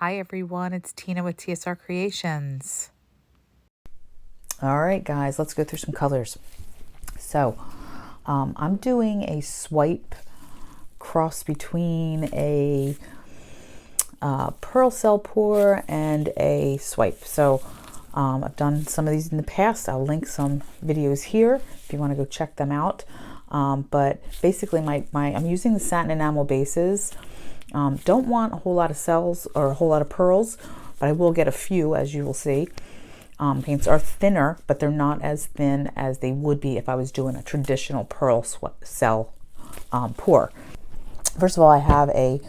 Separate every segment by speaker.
Speaker 1: Hi everyone, it's Tina with TSR Creations.
Speaker 2: All right, guys, let's go through some colors. So I'm doing a swipe cross between a pearl cell pour and a swipe. So I've done some of these in the past. I'll link some videos here if you want to go check them out. But basically I'm using the satin enamel bases. Don't want a whole lot of cells or a whole lot of pearls, but I will get a few, as you will see. Paints are thinner, but they're not as thin as they would be if I was doing a traditional pearl cell pour. First of all, I have a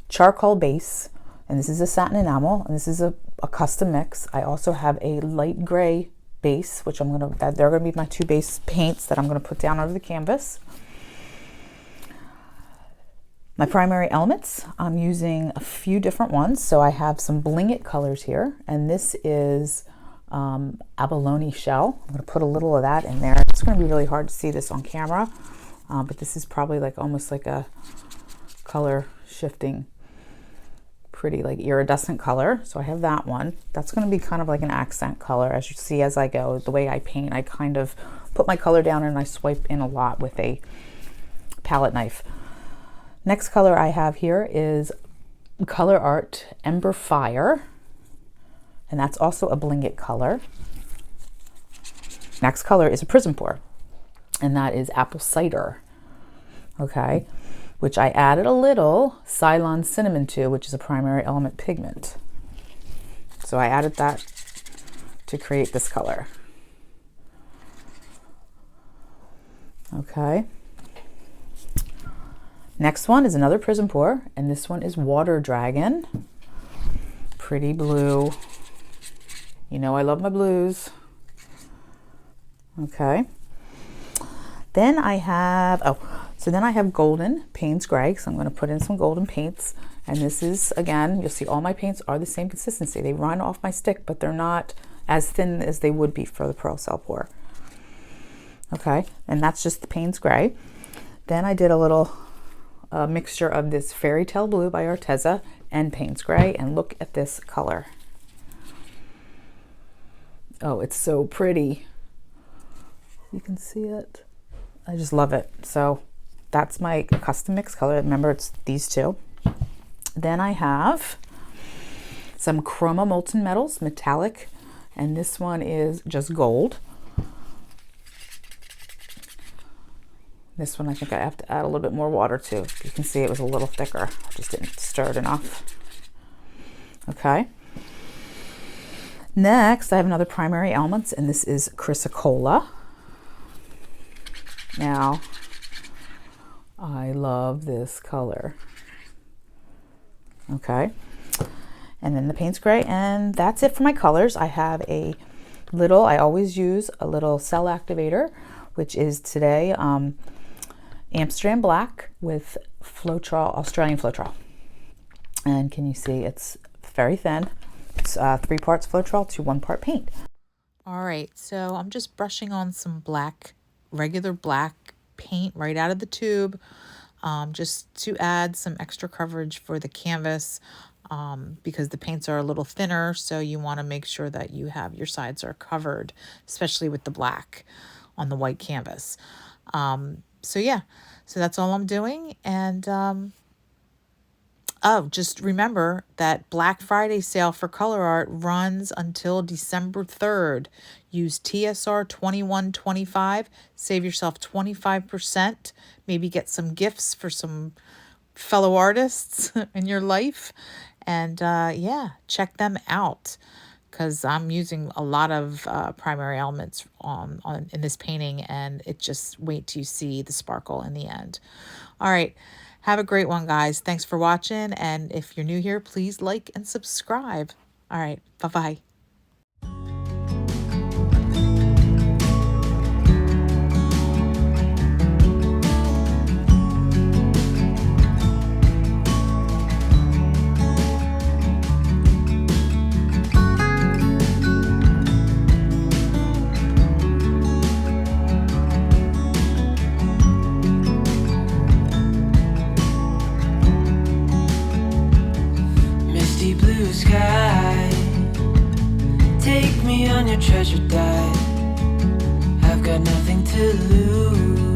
Speaker 2: charcoal base, and this is a satin enamel, and this is a custom mix. I also have a light gray base, which they're gonna be my two base paints that I'm gonna put down over the canvas. My primary elements, I'm using a few different ones. So I have some Bling colors here, and this is abalone shell. I'm gonna put a little of that in there. It's gonna be really hard to see this on camera, but this is probably almost like a color shifting, pretty iridescent color. So I have that one. That's gonna be kind of like an accent color. As you see as I go, the way I paint, I kind of put my color down and I swipe in a lot with a palette knife. Next color I have here is Colourarte Emberfire, and that's also a Bling color. Next color is a Prizm pour, and that is apple cider, okay, which I added a little cylon cinnamon to, which is a primary element pigment. So I added that to create this color. Okay. Next one is another Prizm pour, and this one is Water Dragon. Pretty blue. You know I love my blues. Okay. Then I have, then I have golden Paynes gray, so I'm going to put in some golden paints. And this is, again, you'll see all my paints are the same consistency. They run off my stick, but they're not as thin as they would be for the pearl cell pour. Okay, and that's just the Paynes gray. Then I did a little mixture of this Fairytale blue by Arteza and Paynes gray, and look at this color. Oh, it's so pretty. You can see it. I just love it. So that's my custom mix color. Remember, it's these two. Then I have some Chroma molten metals, metallic, and this one is just gold. This one I think I have to add a little bit more water to. You can see it was a little thicker. I just didn't stir it enough. Okay. Next, I have another primary elements, and this is crysacolla. Now, I love this color. Okay. And then the Paynes gray, and that's it for my colors. I have I always use a little cell activator, which is today Amsterdam black with floetrol, Australian floetrol. And can you see it's very thin? It's 3 parts floetrol to 1 part paint.
Speaker 1: All right, so I'm just brushing on some regular black paint right out of the tube, just to add some extra coverage for the canvas, because the paints are a little thinner, so you want to make sure that your sides are covered, especially with the black on the white canvas. So yeah, so that's all I'm doing. And just remember that Black Friday sale for Colourarte runs until December 3rd. Use TSR 2125, save yourself 25%, maybe get some gifts for some fellow artists in your life. And yeah, check them out, because I'm using a lot of primary elements in this painting, and it just wait till you see the sparkle in the end. All right, have a great one, guys. Thanks for watching, and if you're new here, please like and subscribe. All right, bye-bye.
Speaker 3: pleasure died. I've got nothing to lose.